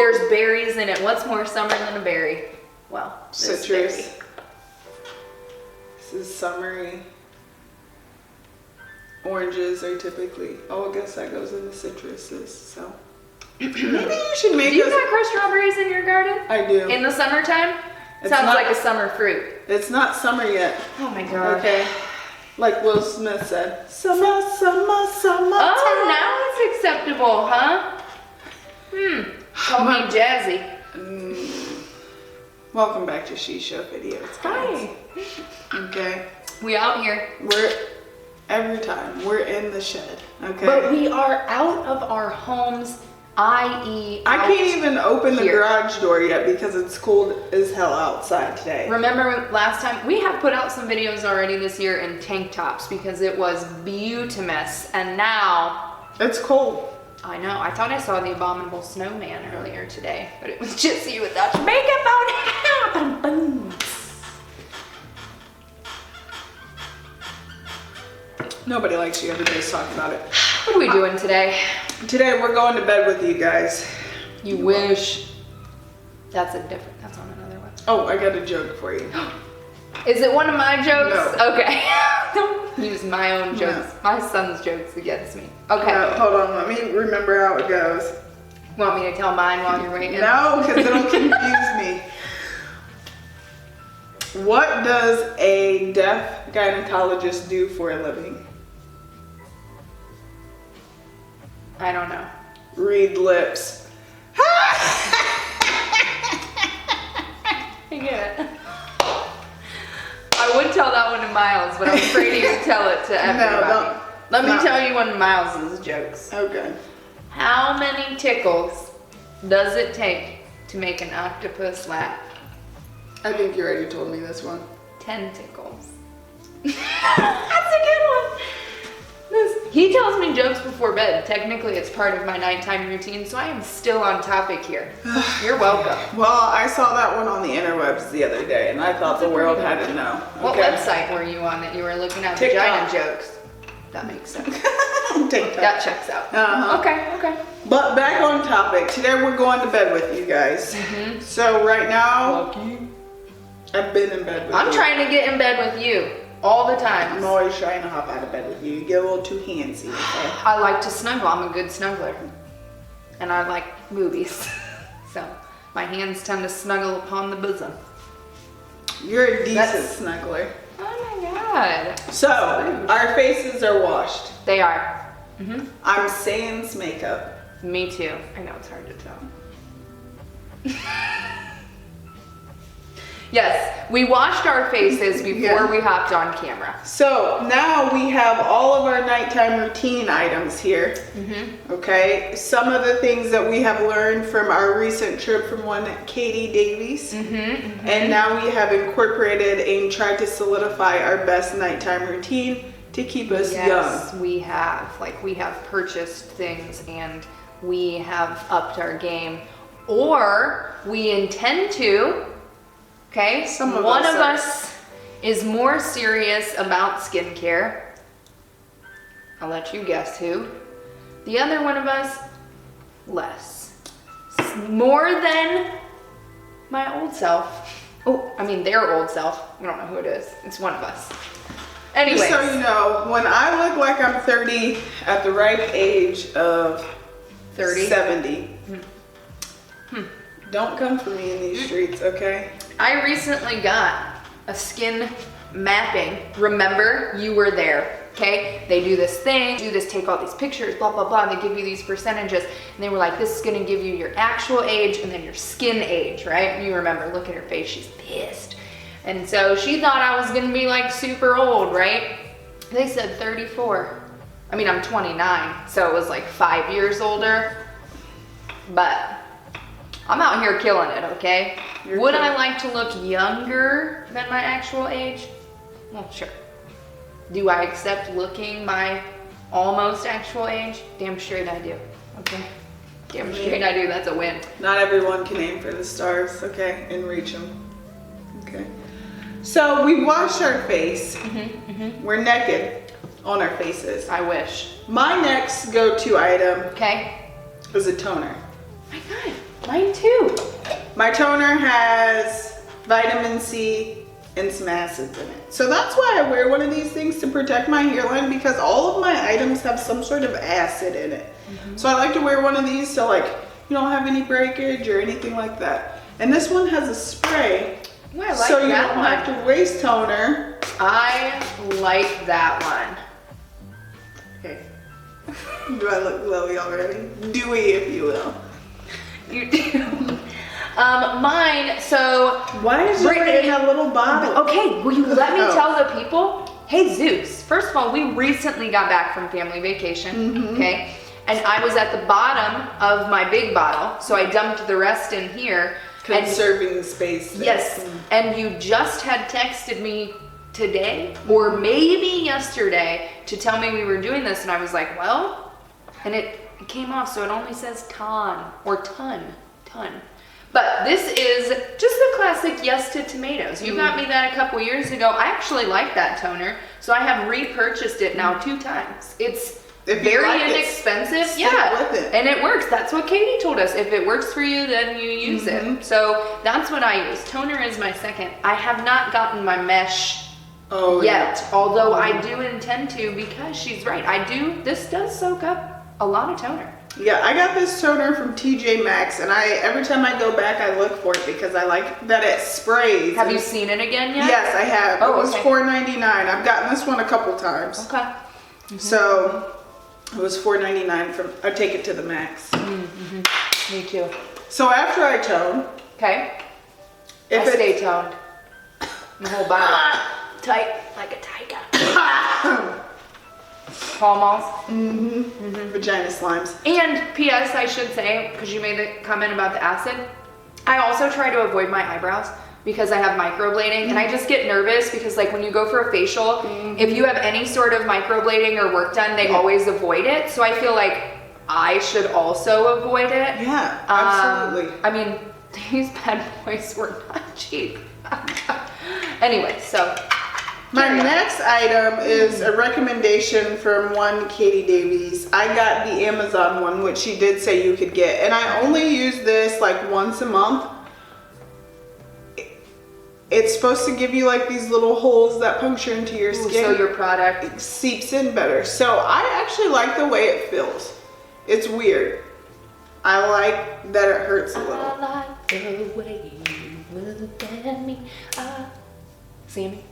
There's berries in it. What's more summer than a berry? Well, this citrus. berry. This is summery. Oranges are typically, I guess that goes into citruses, so. Maybe you should make Do you not grow strawberries in your garden? I do. In the summertime? Sounds like a summer fruit. It's not summer yet. Oh my god. Okay. Like Will Smith said, summer, summer, summer. Oh, now it's acceptable, huh? Call me Jazzy. Welcome back to She Show Videos, guys. Hi. Okay. We out here. Every time we're in the shed, okay? But we are out of our homes, i.e. I can't even open the garage door yet because it's cold as hell outside today. Remember last time, we have put out some videos already this year in tank tops because it was beautimous, and now... It's cold. I know, I thought I saw the abominable snowman earlier today, but it was just you without your makeup on. Boom. Nobody likes you, everybody's talking about it. What are we doing today? Today we're going to bed with you guys. You wish. That's on another one. Oh, I got a joke for you. Is it one of my jokes? No. Okay. Don't use my own jokes. No. My son's jokes against me. Okay. Hold on, let me remember how it goes. Want me to tell mine while you're waiting? No, because it'll confuse me. What does a deaf gynecologist do for a living? I don't know. Read lips. I get it. I would tell that one to Miles, but I'm afraid he would tell it to everybody. No, Let me tell you one of Miles's jokes. Okay. How many tickles does it take to make an octopus laugh? I think you already told me this one. 10 tickles. That's a good one. He tells me jokes before bed. Technically, it's part of my nighttime routine, so I am still on topic here. You're welcome. Well, I saw that one on the interwebs the other day, and I thought the world had to know. What website were you on that you were looking at vagina jokes? That makes sense. TikTok. That checks out. Okay. But back on topic. Today we're going to bed with you guys. So right now, I've been in bed with you. I'm trying to get in bed with you all the time. I'm always trying to hop out of bed with you. You get a little too handsy, okay? I like to snuggle. I'm a good snuggler. And I like movies. So my hands tend to snuggle upon the bosom. You're a decent snuggler. Oh my god. So, our faces are washed. They are. I'm sans makeup. Me too. I know it's hard to tell. Yes, we washed our faces before we hopped on camera. So now we have all of our nighttime routine items here. Okay, some of the things that we have learned from our recent trip from one Katie Davies. And now we have incorporated and tried to solidify our best nighttime routine to keep us young. Yes, we have. Like, we have purchased things and we have upped our game. Or we intend to. Okay, one of us is more serious about skincare. I'll let you guess who. The other one of us, less. More than my old self. Oh, I mean their old self. We don't know who it is. It's one of us. Anyways. Just so you know, when I look like I'm 30 at the ripe age of 70, don't come for me in these streets, okay? I recently got a skin mapping. Remember, you were there, okay? They do this thing, take all these pictures, blah, blah, blah, and they give you these percentages. And they were like, this is gonna give you your actual age and then your skin age, right? And you remember, look at her face, she's pissed. And so she thought I was gonna be like super old, right? They said 34. I mean, I'm 29, so it was like 5 years older. But I'm out here killing it, okay? Would I like to look younger than my actual age? Well, sure. Do I accept looking my almost actual age? Damn straight I do, okay? Damn straight I do, that's a win. Not everyone can aim for the stars, okay, and reach them, okay? So we washed our face. We're naked on our faces. I wish. My next go-to item is a toner. My God. Mine too. My toner has vitamin C and some acids in it. So that's why I wear one of these things to protect my hairline, because all of my items have some sort of acid in it. So I like to wear one of these so like you don't have any breakage or anything like that. And this one has a spray. Ooh, I like so you that don't one. have to waste toner. I like that one. Okay. Do I look glowy already? Dewy, if you will. You do. Mine, so Why is it in a little bottle? Okay, will you let me tell the people? Hey Zeus, first of all, we recently got back from family vacation, okay? And I was at the bottom of my big bottle, so I dumped the rest in here. Conserving space there. Yes, and you just had texted me today, or maybe yesterday, to tell me we were doing this, and I was like, well, and it came off, so it only says ton. But this is just the classic Yes to Tomatoes. You got me that a couple years ago. I actually like that toner, so I have repurchased it now 2 times. It's very inexpensive, with it. And it works. That's what Katie told us. If it works for you, then you use it. So that's what I use. Toner is my second. I have not gotten my mesh yet, although I do intend to, because she's right. This does soak up a lot of toner. Yeah, I got this toner from TJ Maxx, and every time I go back, I look for it because I like that it sprays. Have you seen it again yet? Yes, I have. Oh, it was okay. $4.99. I've gotten this one a couple times. Okay. So it was $4.99 from. I take it to the Maxx. Me too. So after I tone, Okay. if I stay toned. My whole body tight like a tiger. Palm balls. vagina slimes. And P.S. I should say, because you made the comment about the acid, I also try to avoid my eyebrows because I have microblading, and I just get nervous because like when you go for a facial, if you have any sort of microblading or work done, they always avoid it. So I feel like I should also avoid it. Yeah, absolutely. I mean, these bad boys were not cheap. Anyway, so My next item is a recommendation from one Katie Davies. I got the Amazon one, which she did say you could get, and I only use this like once a month. It's supposed to give you like these little holes that puncture into your skin. So your product seeps in better. So I actually like the way it feels. It's weird. I like that it hurts a little. I like the way you look at me. Sammy?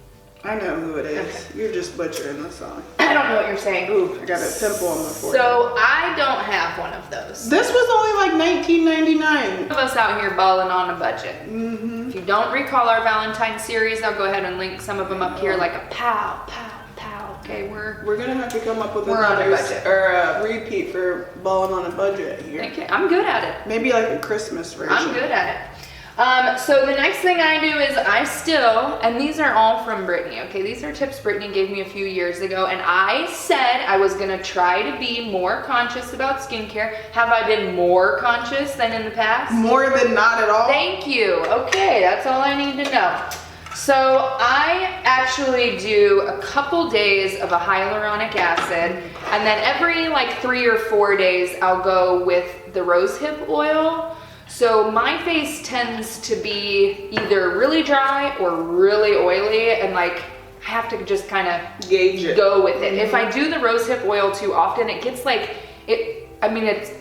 I know who it is. Okay. You're just butchering the song. I don't know what you're saying. Ooh, I got a pimple on my forehead. So I don't have one of those. This was only like $19.99. Of us out here balling on a budget. If you don't recall our Valentine's series, I'll go ahead and link some of them up here like a pow, pow, pow. Okay, We're gonna have to come up with We're on a another budget. or a repeat for balling on a budget here. okay, I'm good at it. Maybe like a Christmas version. I'm good at it. So the next thing I do is I still, and these are all from Britany, okay? These are tips Britany gave me a few years ago, and I said I was gonna try to be more conscious about skincare. Have I been more conscious than in the past? More than not at all. Thank you. Okay, that's all I need to know. So I actually do a couple days of a hyaluronic acid, and then every like 3 or 4 days I'll go with the rosehip oil. So my face tends to be either really dry or really oily, and like I have to just kind of Gauge it. go with it. If I do the rosehip oil too often, it gets like it's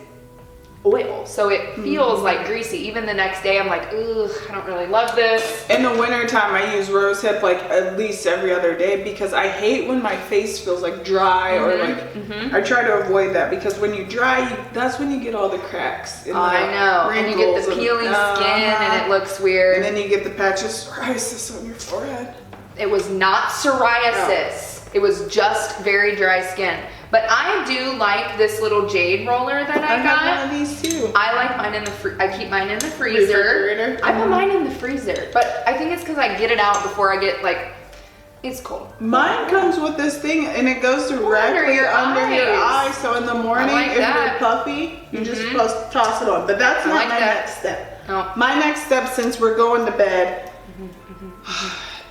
oil, so it feels like greasy. Even the next day I'm like, ugh, I don't really love this. In the winter time, I use rosehip like at least every other day because I hate when my face feels like dry or like I try to avoid that because when you dry, that's when you get all the cracks. I know, and you get the peely skin and it looks weird. And then you get the patches of psoriasis on your forehead. It was not psoriasis. It was just very dry skin. But I do like this little jade roller that I got. have one of these too. I like mine in the I keep mine in the freezer. Refrigerator? I put mine in the freezer, but I think it's because I get it out before I get like, it's cold. Mine comes with this thing and it goes directly under your eye. So in the morning, like if that. you're puffy, you just supposed to toss it on. But that's not like my that. next step. No. My next step, since we're going to bed,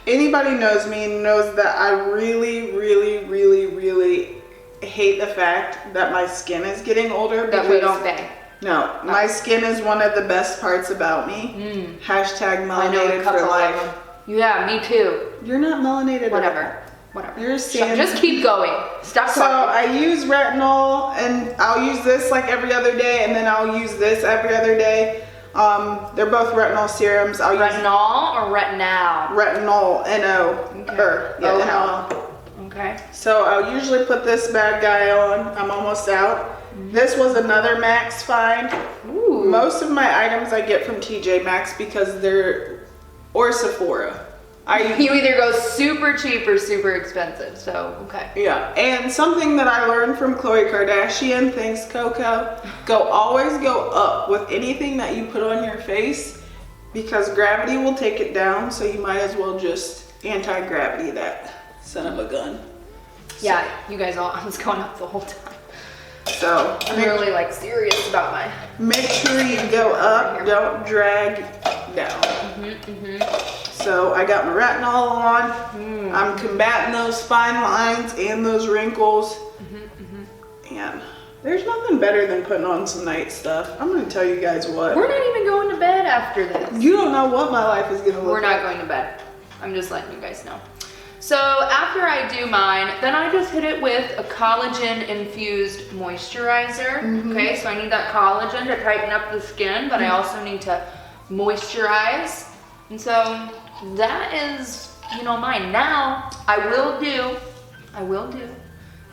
anybody knows me knows that I really, really, really, really hate the fact that my skin is getting older. That we don't bang. No, my skin is one of the best parts about me. Hashtag I know a melanated couple for of life. them. Yeah, me too. You're not melanated. Whatever. You're sand. Just keep going. Stop So talking. I use retinol, and I'll use this like every other day, and then I'll use this every other day. They're both retinol serums. I'll use Retinol or retinol? retinol, N-O, Okay. NO. Okay. So I'll usually put this bad guy on. I'm almost out. This was another Maxx find. Ooh. Most of my items I get from TJ Maxx because they're, or Sephora. You either go super cheap or super expensive, so okay. Yeah, and something that I learned from Khloe Kardashian, thanks Coco, always go up with anything that you put on your face because gravity will take it down, so you might as well just anti-gravity that son of a gun. Yeah, you guys all, I was going up the whole time. So I'm really like serious about my... make sure you go up, don't drag down. So I got my retinol on. I'm combating those fine lines and those wrinkles. And there's nothing better than putting on some night stuff. I'm gonna tell you guys what. We're not even going to bed after this. You don't know what my life is gonna look We're not like. going to bed. I'm just letting you guys know. So after I do mine, then I just hit it with a collagen infused moisturizer. Okay, so I need that collagen to tighten up the skin, but I also need to moisturize. And so that is, you know, mine. Now I will do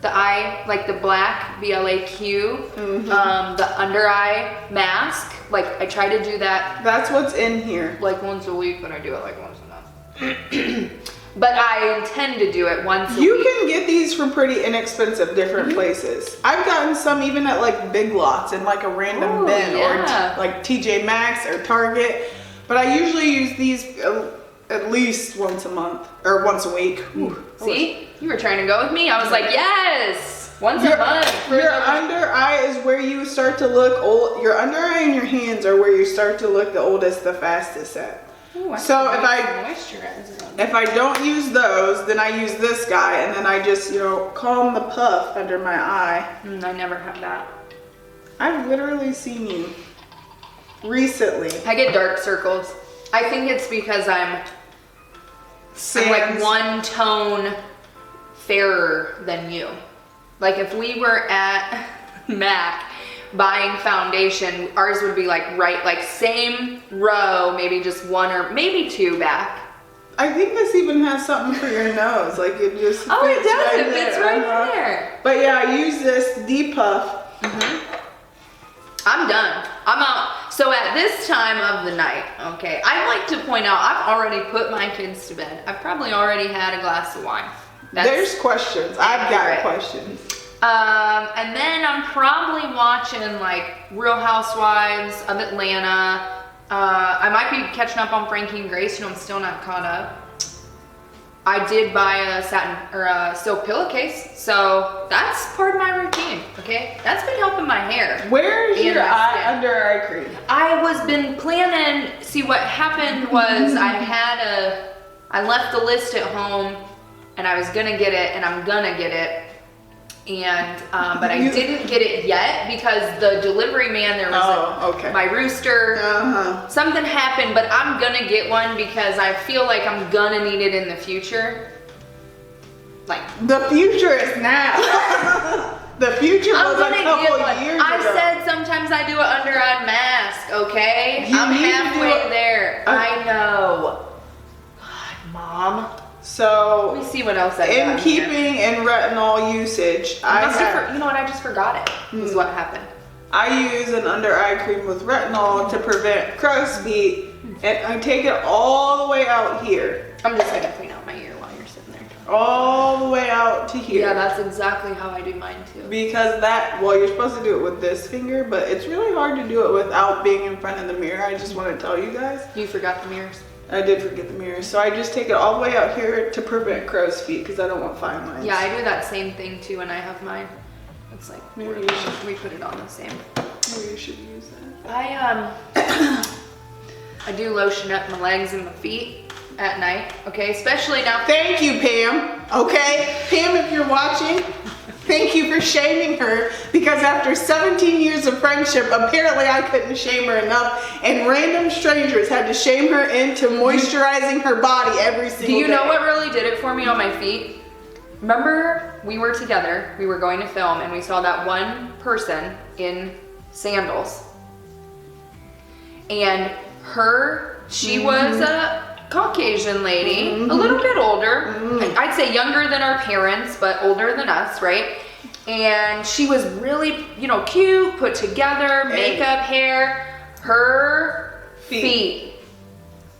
the eye, like the black BLAQ, the under eye mask. Like I try to do that. That's what's in here. Like once a week, but I do it like once a month. But I intend to do it once a week. You can get these from pretty inexpensive different places. I've gotten some even at like Big Lots in like a random bin or like TJ Maxx or Target. But I usually use these at least once a month or once a week. See, you were trying to go with me. I was like, yes, once a month. Your under eye is where you start to look old. Your under eye and your hands are where you start to look the oldest, the fastest at. Ooh, So moisturizer. if I don't use those, then I use this guy, and then I just, you know, calm the puff under my eye. I never have that. I've literally seen you recently. I get dark circles. I think it's because I'm like one tone fairer than you. Like if we were at MAC buying foundation, ours would be like like same row, maybe just one or maybe two back. I think this even has something for your nose. Like it just Oh, it does. It there. fits right there. But yeah, I use this depuff. I'm done. I'm out. So at this time of the night, okay, I'd like to point out I've already put my kids to bed. I've probably already had a glass of wine. There's questions. I've got accurate. questions. And then I'm probably watching like Real Housewives of Atlanta. I might be catching up on Frankie and Grace. You know, I'm still not caught up. I did buy a satin or a silk pillowcase, so that's part of my routine. Okay, that's been helping my hair. Where's and your my skin. under eye cream? I was been planning. See, what happened was I left the list at home, and I was gonna get it, and I'm gonna get it. And but I didn't get it yet because the delivery man, there was my rooster, something happened, but I'm gonna get one because I feel like I'm gonna need it in the future. Like the future is now. The future was a couple years ago. I said sometimes I do an under eye mask, okay? I'm need to halfway do there. I know. God, Mom. So, let me see what else I got in keeping in retinol usage, you know what? I just forgot it. This is what happened. I use an under eye cream with retinol to prevent crow's feet, and I take it all the way out here. I'm just gonna clean out my ear while you're sitting there. All the way out to here. Yeah, that's exactly how I do mine too. Because well, you're supposed to do it with this finger, but it's really hard to do it without being in front of the mirror. I just want to tell you guys. You forgot the mirrors. I did forget the mirror, so I just take it all the way out here to prevent crow's feet because I don't want fine lines. Yeah, I do that same thing too when I have mine. It's like Maybe we put it on the same. Maybe you should use that. I do lotion up my legs and my feet at night, okay? Especially now. Thank you, Pam. Okay, Pam, if you're watching, Thank you for shaming her, because after 17 years of friendship, apparently I couldn't shame her enough, and random strangers had to shame her into moisturizing her body every single day. Do you know what really did it for me on my feet? Remember, we were together, we were going to film, and we saw that one person in sandals. And she was a Caucasian lady, a little bit older. I'd say younger than our parents, but older than us, right? And she was really, cute, put together, makeup, hair. Her feet.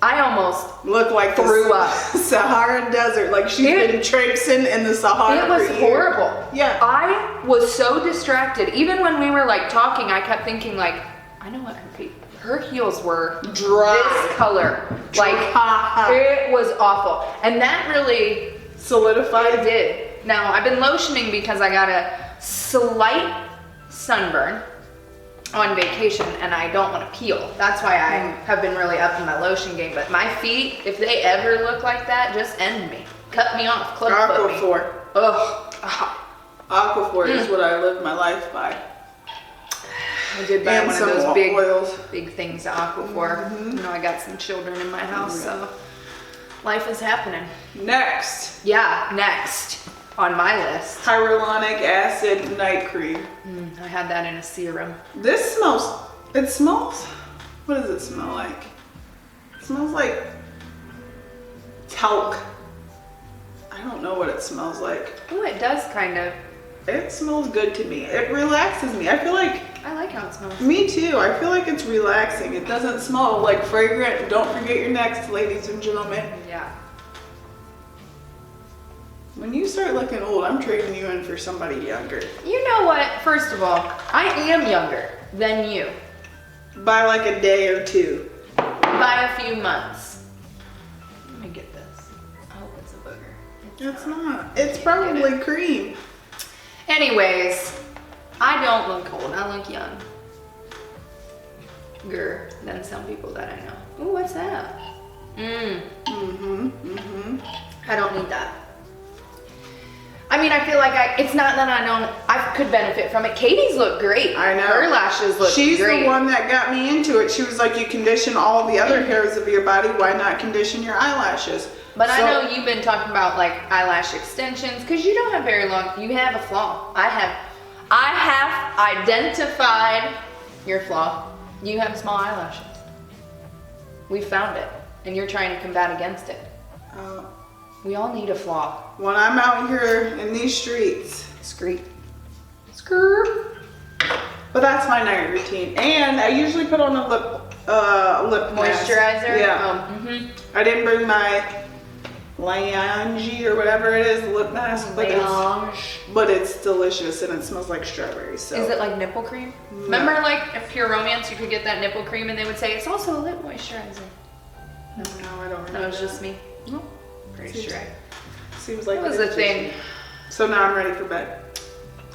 I almost looked like threw up. Saharan desert, like she's been traipsing in the Sahara. It was horrible. Yeah. I was so distracted. Even when we were like talking, I kept thinking like, I know what her heels were dry. This color. Like, it was awful. And that really solidified. It did. Now, I've been lotioning because I got a slight sunburn on vacation and I don't want to peel. That's why I have been really up in my lotion game. But my feet, if they ever look like that, just end me. Cut me off. Clubfoot me. Aquaphor. Ugh. Aquaphor is what I live my life by. I did buy one of those big oils. Big things to Aquaphor. I got some children in my house, so life is happening. Next. Yeah, next on my list. Hyaluronic acid night cream. I had that in a serum. This smells, what does it smell like? It smells like talc. I don't know what it smells like. Oh, it does kind of. It smells good to me. It relaxes me. I feel like I like how it smells. Me too. I feel like it's relaxing. It doesn't smell like fragrant. Don't forget your next, ladies and gentlemen. Yeah. When you start looking old, I'm trading you in for somebody younger. You know what? First of all, I am younger than you. By like a day or two. By a few months. Let me get this. I hope it's a booger. It's not. It's probably cream. Anyways, I don't look old. I look young. Ger than some people that I know. Ooh, what's that? I don't need that. I mean, I feel like it's not that I could benefit from it. Katie's look great. I know. Her lashes look She's great. the one that got me into it. She was like, you condition all the other hairs of your body. Why not condition your eyelashes? But I know you've been talking about like eyelash extensions because you don't have very long, you have a flaw. I have identified your flaw. You have small eyelashes. We found it and you're trying to combat against it. We all need a flaw. When I'm out here in these streets. Skirt. But that's my night routine. And I usually put on a lip moisturizer. Mask. Yeah. I didn't bring my Lange or whatever it is, lip mask, but it's delicious and it smells like strawberries. So. Is it like nipple cream? No. Remember like at Pure Romance you could get that nipple cream and they would say it's also a lip moisturizer. No, I don't remember. No, it's just me. No. Pretty sure. Seems like it was a thing. So now I'm ready for bed.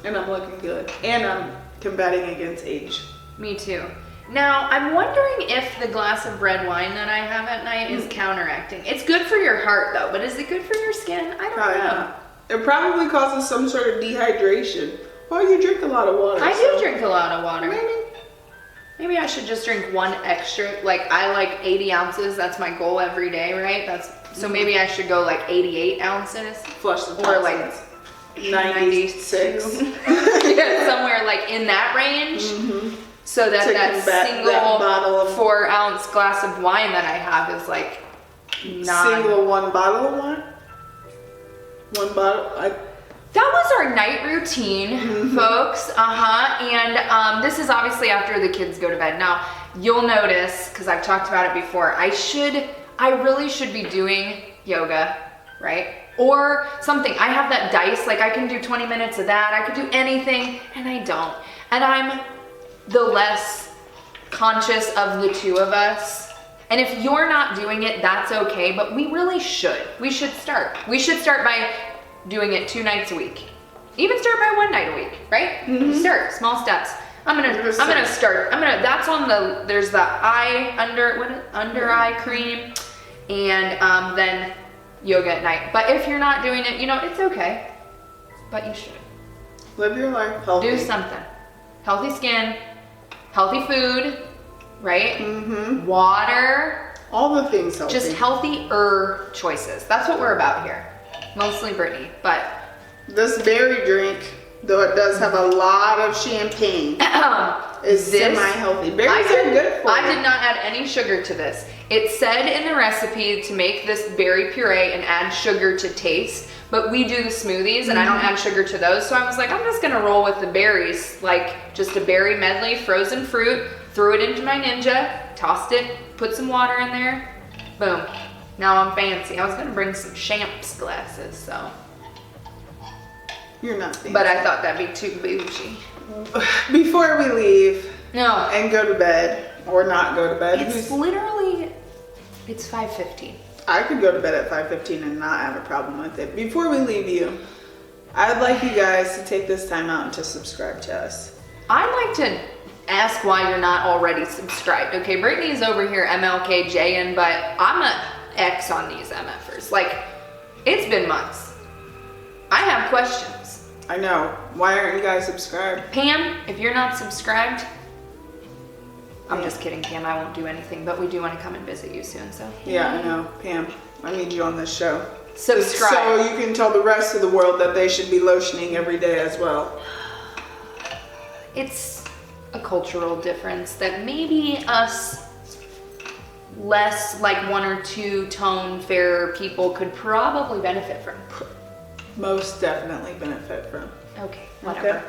And I'm looking good. And I'm combating against age. Me too. Now, I'm wondering if the glass of red wine that I have at night is counteracting. It's good for your heart though, but is it good for your skin? I don't know. Not. It probably causes some sort of dehydration. Well, you drink a lot of water. I do drink a lot of water. Maybe I should just drink one extra. Like I like 80 ounces. That's my goal every day, right? So maybe I should go like 88 ounces. Flush the or like 96. Yeah, somewhere like in that range. So that single 4 ounce glass of wine that I have is like single one bottle of wine? One bottle? That was our night routine, folks. And this is obviously after the kids go to bed. Now, you'll notice, because I've talked about it before, I really should be doing yoga, right? Or something. I have that dice, like I can do 20 minutes of that. I could do anything, and I don't. And I'm the less conscious of the two of us. And if you're not doing it, that's okay, but we really should. We should start. We should start by doing it 2 nights a week. Even start by 1 night a week, right? Start, small steps. I'm gonna start. That's on there's the under eye cream and then yoga at night. But if you're not doing it, it's okay, but you should. Live your life healthy. Do something. Healthy skin, healthy food, right? Mm-hmm. Water. All the things healthy. Just healthier choices. That's what we're about here. Mostly Britany, but this berry drink, though it does have a lot of champagne, is semi-healthy. Berries are good for you. I did not add any sugar to this. It said in the recipe to make this berry puree and add sugar to taste, but we do the smoothies and I don't add sugar to those. So I was like, I'm just gonna roll with the berries, like just a berry medley, frozen fruit, threw it into my Ninja, tossed it, put some water in there, boom. Now I'm fancy. I was gonna bring some champs glasses, so. You're not fancy. But I thought that'd be too bougie. Before we leave No. and go to bed, or not go to bed. It's literally, it's 5:15. I could go to bed at 5:15 and not have a problem with it. Before we leave you, I'd like you guys to take this time out and to subscribe to us. I'd like to ask why you're not already subscribed. Okay, Britany's over here MLKJing, but I'm an X on these MFers. Like, it's been months. I have questions. I know. Why aren't you guys subscribed? Pam, if you're not subscribed, I'm Yeah. just kidding, Pam. I won't do anything, but we do want to come and visit you soon. So Yeah, I know. Pam, I need you on this show. subscribe. So you can tell the rest of the world that they should be lotioning every day as well. It's a cultural difference that maybe us less like 1 or 2 tone fairer people could probably benefit from. Most definitely benefit from. Okay, whatever.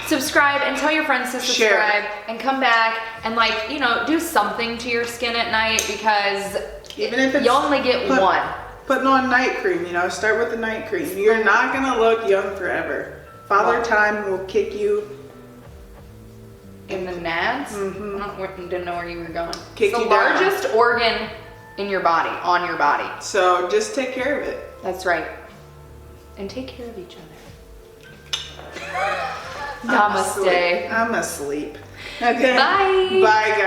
Subscribe and tell your friends to Share. subscribe and come back and, like, you know, do something to your skin at night, because Even if it's you only get one. Putting on night cream, you know, start with the night cream. You're not gonna look young forever. Father Wow. Time will kick you. In the nads? Mhm. I didn't know where you were going. Kick It's the you down. largest organ in your body, on your body. So just take care of it. That's right. And take care of each other. Namaste. I'm asleep. Okay. Bye. Bye, guys.